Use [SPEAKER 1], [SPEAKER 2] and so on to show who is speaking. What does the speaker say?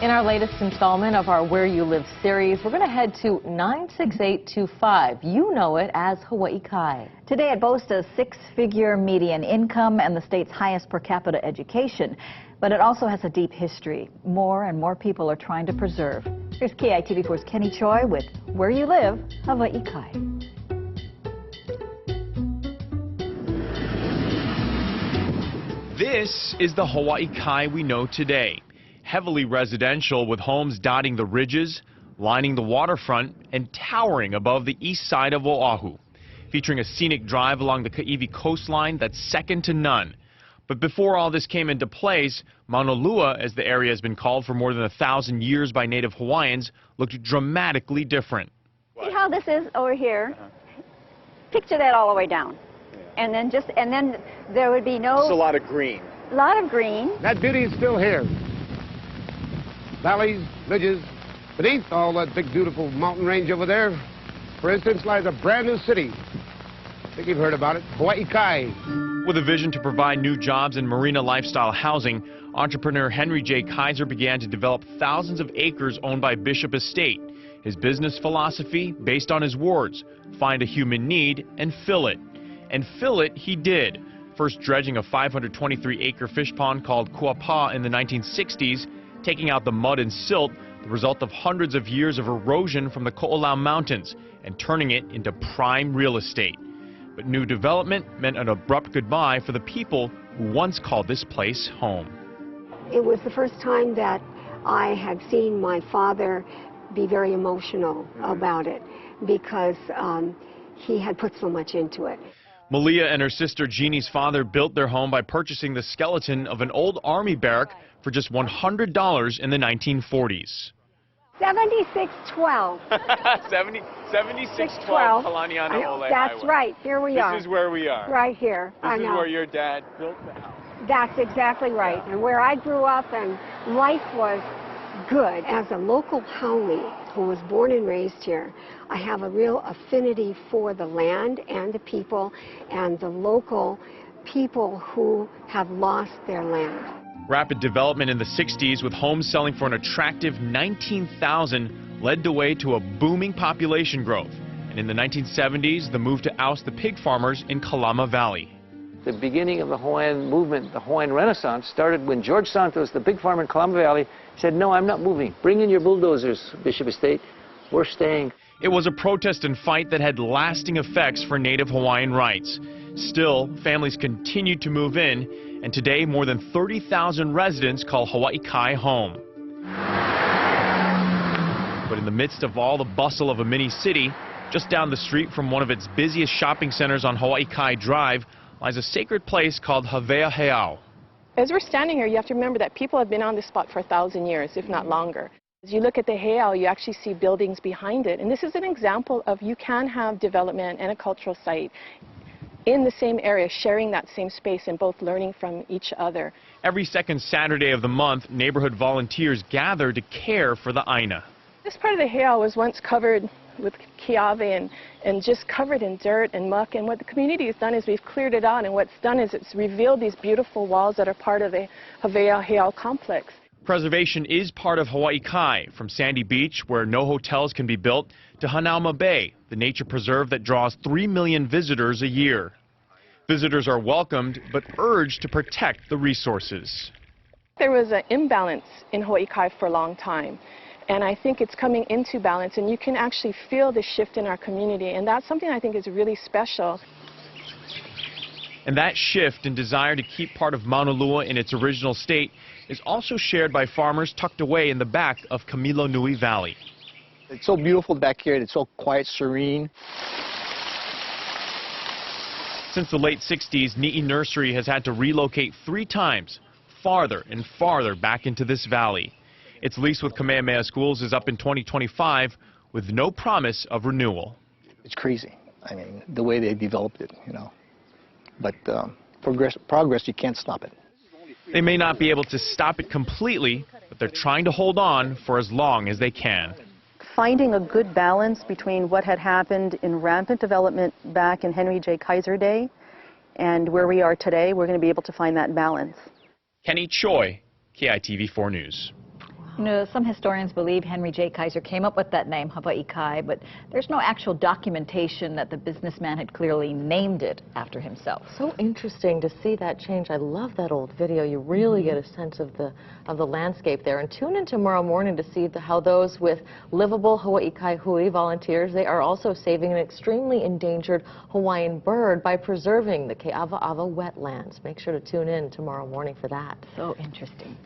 [SPEAKER 1] In our latest installment of our Where You Live series, we're going to head to 96825. You know it as Hawaii Kai.
[SPEAKER 2] Today it boasts a six-figure median income and the state's highest per capita education. But it also has a deep history. More and more people are trying to preserve. Here's KITV4's Kenny Choi with Where You Live, Hawaii Kai.
[SPEAKER 3] This is the Hawaii Kai we know today. Heavily residential with homes dotting the ridges, lining the waterfront, and towering above the east side of Oahu. Featuring a scenic drive along the Kaiwi coastline that's second to none. But before all this came into place, Mauna Lua, as the area has been called for more than 1,000 years by Native Hawaiians, looked dramatically different.
[SPEAKER 4] See how this is over here? Picture that all the way down. And then there would be no...
[SPEAKER 5] It's a lot of green.
[SPEAKER 4] A lot of green.
[SPEAKER 6] That beauty is still here. Valleys, ridges, beneath all that big, beautiful mountain range over there, for instance, lies a brand new city. I think you've heard about it, Hawaii Kai.
[SPEAKER 3] With a vision to provide new jobs in marina lifestyle housing, entrepreneur Henry J. Kaiser began to develop thousands of acres owned by Bishop Estate. His business philosophy, based on his words, find a human need and fill it. And fill it he did. First dredging a 523-acre fish pond called Kuapa in the 1960s, taking out the mud and silt, the result of hundreds of years of erosion from the Ko'olau Mountains, and turning it into prime real estate. But new development meant an abrupt goodbye for the people who once called this place home.
[SPEAKER 7] It was the first time that I had seen my father be very emotional about it because he had put so much into it.
[SPEAKER 3] Malia and her sister Jeannie's father built their home by purchasing the skeleton of an old army barrack for just $100 in the 1940s.
[SPEAKER 7] 7612.
[SPEAKER 5] 7612 Kalaniana Ole
[SPEAKER 7] That's
[SPEAKER 5] Highway.
[SPEAKER 7] right. Here we are.
[SPEAKER 5] This is where we are.
[SPEAKER 7] Right here.
[SPEAKER 5] This is where your dad built the house.
[SPEAKER 7] That's exactly right. And where I grew up and life was good. As a local Haole who was born and raised here, I have a real affinity for the land and the people and the local people who have lost their land.
[SPEAKER 3] Rapid development in the 60s with homes selling for an attractive $19,000 led the way to a booming population growth. And in the 1970s, the move to oust the pig farmers in Kalama Valley.
[SPEAKER 8] The beginning of the Hawaiian movement, the Hawaiian Renaissance, started when George Santos, the pig farmer in Kalama Valley, said, "No, I'm not moving. Bring in your bulldozers, Bishop Estate. We're staying."
[SPEAKER 3] It was a protest and fight that had lasting effects for Native Hawaiian rights. Still, families continued to move in, and today more than 30,000 residents call Hawaii Kai home. But in the midst of all the bustle of a mini city, just down the street from one of its busiest shopping centers on Hawaii Kai Drive lies a sacred place called Havea Heao.
[SPEAKER 9] As we're standing here, you have to remember that people have been on this spot for 1,000 years, if not longer. As you look at the heiau, you actually see buildings behind it. And this is an example of you can have development and a cultural site in the same area, sharing that same space and both learning from each other.
[SPEAKER 3] Every second Saturday of the month, neighborhood volunteers gather to care for the Aina.
[SPEAKER 9] This part of the heiau was once covered with kiawe and just covered in dirt and muck. And what the community has done is we've cleared it out, and what's done is it's revealed these beautiful walls that are part of the Havea Heiau complex.
[SPEAKER 3] Preservation is part of Hawaii Kai, from Sandy Beach, where no hotels can be built, to Hanauma Bay, the nature preserve that draws 3 million visitors a year. Visitors are welcomed, but urged to protect the resources.
[SPEAKER 9] There was an imbalance in Hawaii Kai for a long time, and I think it's coming into balance, and you can actually feel the shift in our community, and that's something I think is really special.
[SPEAKER 3] And that shift and desire to keep part of Mauna Lua in its original state is also shared by farmers tucked away in the back of Kamilo Nui Valley.
[SPEAKER 10] It's so beautiful back here. It's so quiet, serene.
[SPEAKER 3] Since the late 60s, Ni'i Nursery has had to relocate 3 times, farther and farther back into this valley. Its lease with Kamehameha Schools is up in 2025 with no promise of renewal.
[SPEAKER 10] It's crazy. I mean, the way they developed it, you know. But progress, you can't stop it.
[SPEAKER 3] They may not be able to stop it completely, but they're trying to hold on for as long as they can.
[SPEAKER 11] Finding a good balance between what had happened in rampant development back in Henry J. Kaiser Day and where we are today, we're going to be able to find that balance.
[SPEAKER 3] Kenny Choi, KITV4 News.
[SPEAKER 2] You know, some historians believe Henry J. Kaiser came up with that name, Hawaii Kai, but there's no actual documentation that the businessman had clearly named it after himself.
[SPEAKER 1] So interesting to see that change. I love that old video. You really get a sense of the landscape there. And tune in tomorrow morning to see how those with livable Hawaii Kai hui volunteers, they are also saving an extremely endangered Hawaiian bird by preserving the Ke'awa'awa wetlands. Make sure to tune in tomorrow morning for that.
[SPEAKER 2] So interesting.